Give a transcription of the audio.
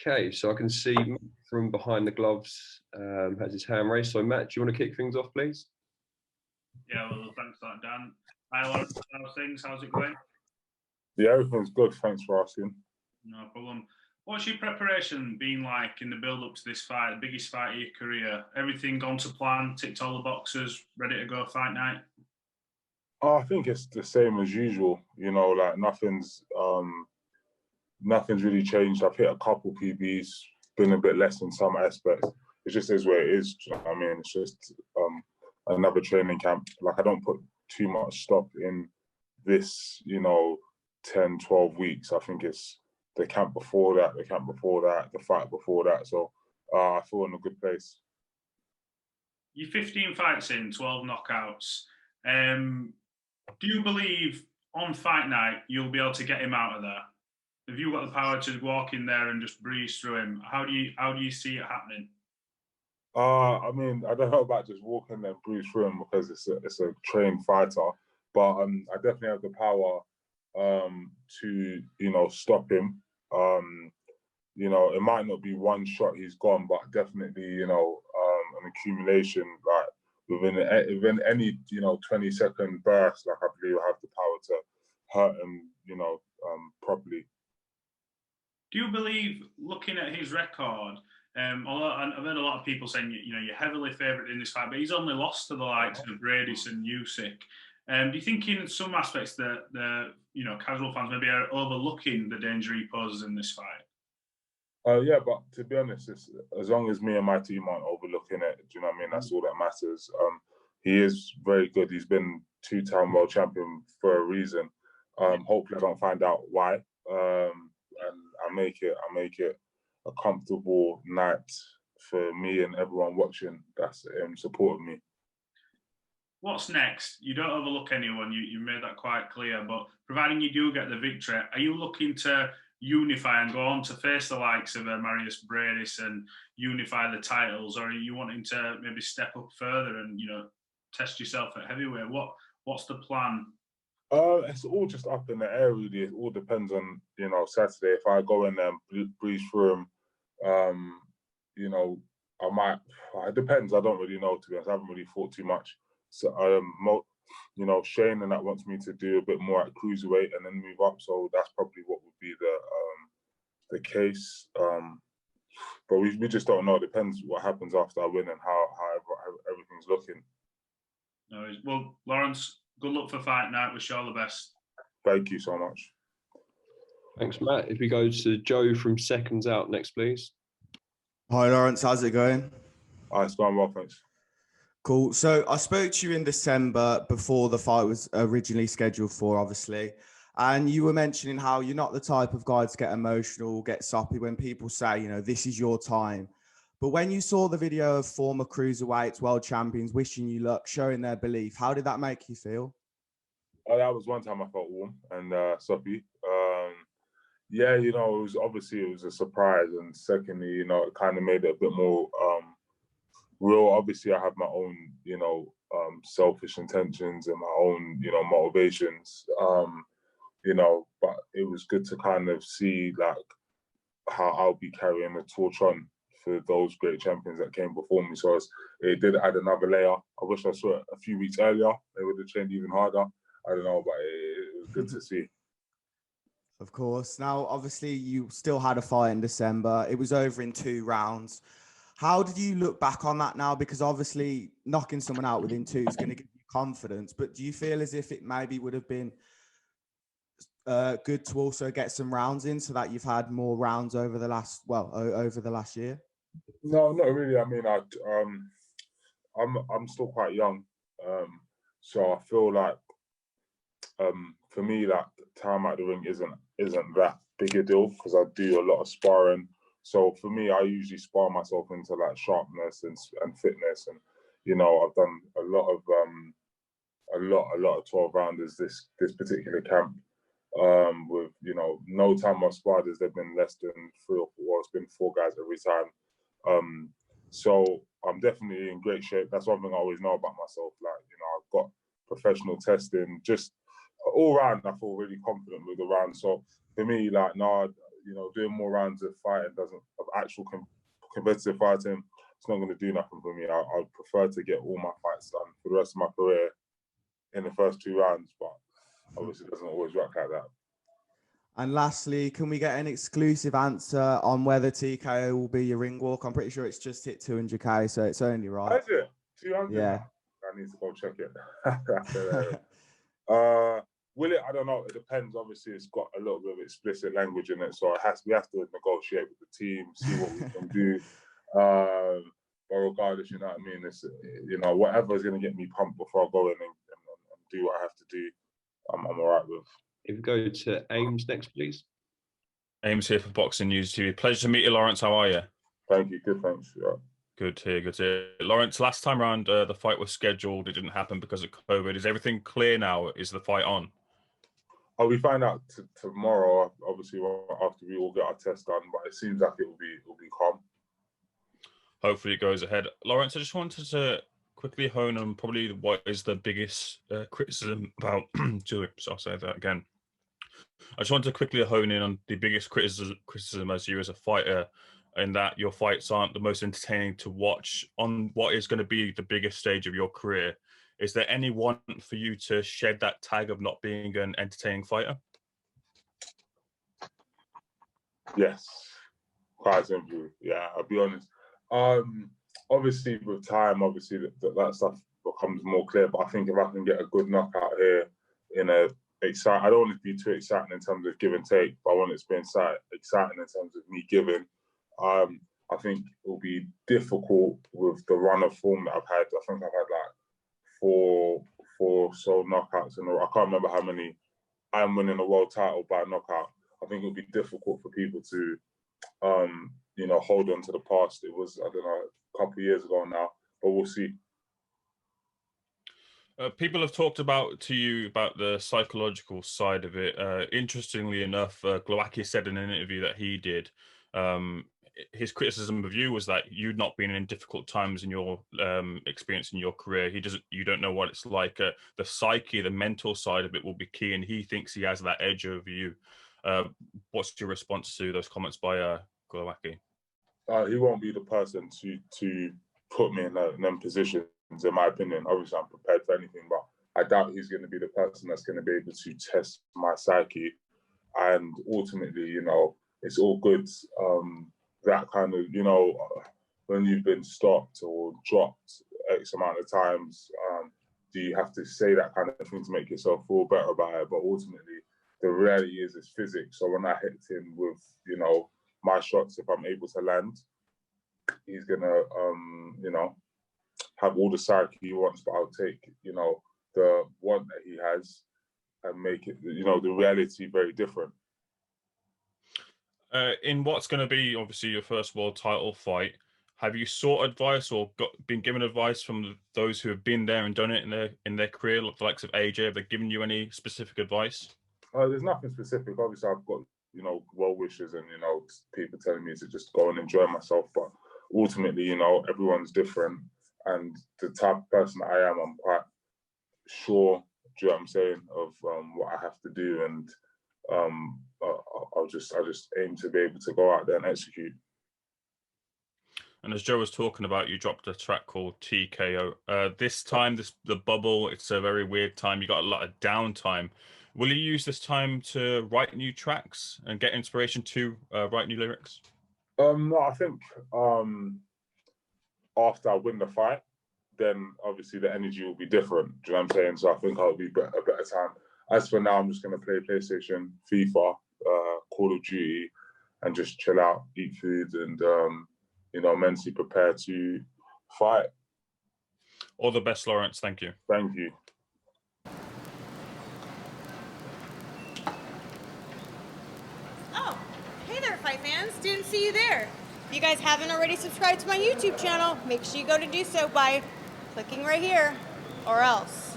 Okay, so I can see Matt from behind the gloves has his hand raised. So Matt, do you want to kick things off, please? Yeah, well, thanks for that, Dan. Hi, Lawrence. How's things? How's it going? Yeah, everything's good. Thanks for asking. No problem. What's your preparation been like in the build-up to this fight, the biggest fight of your career? Everything gone to plan, ticked all the boxes, ready to go fight night? I think it's the same as usual. You know, like nothing's really changed. I've hit a couple PBs, been a bit less in some aspects. It just is where it is. Do you know what I mean? It's just another training camp. Like I don't put too much stock in this, 10, 12 weeks. I think it's the camp before that, the fight before that. So I feel in a good place. You're 15 fights in, 12 knockouts. Do you believe on fight night you'll be able to get him out of there? Have you got the power to walk in there and just breeze through him? How do you see it happening? I mean, I don't know about just walking there and breeze through him because it's a trained fighter, but I definitely have the power to stop him. It might not be one shot he's gone, but definitely an accumulation like within any 20-second burst. Like I believe I have the power to hurt him properly. Do you believe, looking at his record, although I've heard a lot of people saying you're heavily favoured in this fight, but he's only lost to the likes of Bradis and Usyk. Do you think in some aspects that the casual fans maybe are overlooking the danger he poses in this fight? Yeah, but to be honest, as long as me and my team aren't overlooking it, do you know what I mean? That's all that matters. He is very good. He's been two-time world champion for a reason. Hopefully I don't find out why. And I make it a comfortable night for me and everyone watching that's supporting me. What's next? You don't overlook anyone. You made that quite clear. But providing you do get the victory, are you looking to unify and go on to face the likes of Marius Bradis and unify the titles, or are you wanting to maybe step up further and test yourself at heavyweight? What's the plan? It's all just up in the air, really. It all depends on Saturday. If I go in there and breeze through him, I might. It depends. I don't really know, to be honest. I haven't really thought too much. So Shane and that wants me to do a bit more at cruiserweight and then move up. So that's probably what would be the case. But we just don't know. It depends what happens after I win and how everything's looking. No worries. Well, Lawrence, good luck for fight night. Wish you all the best. Thank you so much. Thanks, Matt. If we go to Joe from Seconds Out next, please. Hi, Lawrence. How's it going? It's going well, thanks. Cool. So I spoke to you in December before the fight was originally scheduled for, obviously. And you were mentioning how you're not the type of guy to get emotional, get soppy when people say, this is your time. But when you saw the video of former cruiserweights, world champions, wishing you luck, showing their belief, how did that make you feel? That was one time I felt warm and soppy. It was a surprise. And secondly, it kind of made it a bit more real. Obviously, I have my own, selfish intentions and my own, motivations. But it was good to kind of see like how I'll be carrying the torch on for those great champions that came before me. So it did add another layer. I wish I saw it a few weeks earlier. They would have trained even harder. I don't know, but it was good to see. Of course. Now, obviously, you still had a fight in December. It was over in 2 rounds. How did you look back on that now? Because obviously knocking someone out within 2 is going to give you confidence. But do you feel as if it maybe would have been good to also get some rounds in so that you've had more rounds over the last year? No, not really. I mean, I'm still quite young. So I feel like for me, like time at the ring isn't that big a deal because I do a lot of sparring. So for me, I usually spar myself into like sharpness and fitness, and I've done a lot of 12 rounders this particular camp. With no time I've sparred, there's been less than 3 or 4. It's been 4 guys every time. So I'm definitely in great shape. That's one thing I always know about myself. Like I've got professional testing. Just all round, I feel really confident with the round. So for me, like doing more rounds of fighting doesn't actual competitive fighting, it's not going to do nothing for me. I'd prefer to get all my fights done for the rest of my career in the first 2 rounds, but obviously it doesn't always work like that. And lastly, can we get an exclusive answer on whether TKO will be your ring walk? I'm pretty sure it's just hit 200K, so it's only right. Is it 200? Yeah. I need to go check it. Will it? I don't know. It depends. Obviously, it's got a little bit of explicit language in it, so we have to negotiate with the team, see what we can do. But regardless, you know what I mean. It's whatever is going to get me pumped before I go in and do what I have to do. I'm all right with. If we go to Ames next, please. Ames here for Boxing News TV. Pleasure to meet you, Lawrence. How are you? Thank you. Good, thanks. Yeah. Good to hear. Good to hear. Lawrence, last time around, the fight was scheduled. It didn't happen because of COVID. Is everything clear now? Is the fight on? Oh, we find out tomorrow. Obviously, after we all get our test done, but it seems like it will be calm. Hopefully, it goes ahead. Lawrence, I just wanted to quickly hone on probably what is the biggest criticism about. So I'll say that again. I just wanted to quickly hone in on the biggest criticism as you as a fighter, in that your fights aren't the most entertaining to watch on what is going to be the biggest stage of your career. Is there any want for you to shed that tag of not being an entertaining fighter? Yes, quite simply. Yeah, I'll be honest. Obviously, with time, obviously that stuff becomes more clear. But I think if I can get a good knockout here in a exciting, I don't want it to be too exciting in terms of give and take, but I want it to be exciting in terms of me giving. I think it will be difficult with the run of form that I've had. I think I've had like four sole knockouts in a row. I can't remember how many I'm winning a world title by knockout. I think it'll be difficult for people to, hold on to the past. It was, I don't know, a couple of years ago now, but we'll see. People have talked to you about the psychological side of it. Interestingly enough, Glowacki said in an interview that he did, his criticism of you was that you'd not been in difficult times in your experience in your career. You don't know what it's like. The psyche, the mental side of it will be key, and he thinks he has that edge over you. What's your response to those comments by Glowacki? He won't be the person to put me in them positions, in my opinion. Obviously, I'm prepared for anything, but I doubt he's going to be the person that's going to be able to test my psyche. And ultimately, it's all good. That kind of, when you've been stopped or dropped X amount of times, do you have to say that kind of thing to make yourself feel better about it? But ultimately, the reality is physics. So when I hit him with, my shots, if I'm able to land, he's going to, have all the psyche he wants, but I'll take, the one that he has and make it, the reality very different. In what's going to be obviously your first world title fight, have you sought advice or been given advice from those who have been there and done it in their career, like the likes of AJ? Have they given you any specific advice? There's nothing specific. Obviously, I've got well wishers and people telling me to just go and enjoy myself. But ultimately, everyone's different, and the type of person I am, I'm quite sure. Do you know what I'm saying, of what I have to do, and I just aim to be able to go out there and execute. And as Joe was talking about, you dropped a track called TKO. This time, the bubble, it's a very weird time. You got a lot of downtime. Will you use this time to write new tracks and get inspiration to write new lyrics? No, I think after I win the fight, then obviously the energy will be different. Do you know what I'm saying? So I think I'll be a better time. As for now, I'm just going to play PlayStation, FIFA, Call of Duty, and just chill out, eat food, and mentally prepare to fight. All the best, Lawrence. Thank you. Thank you. Oh, hey there, fight fans. Didn't see you there. If you guys haven't already subscribed to my YouTube channel, make sure you go to do so by clicking right here, or else.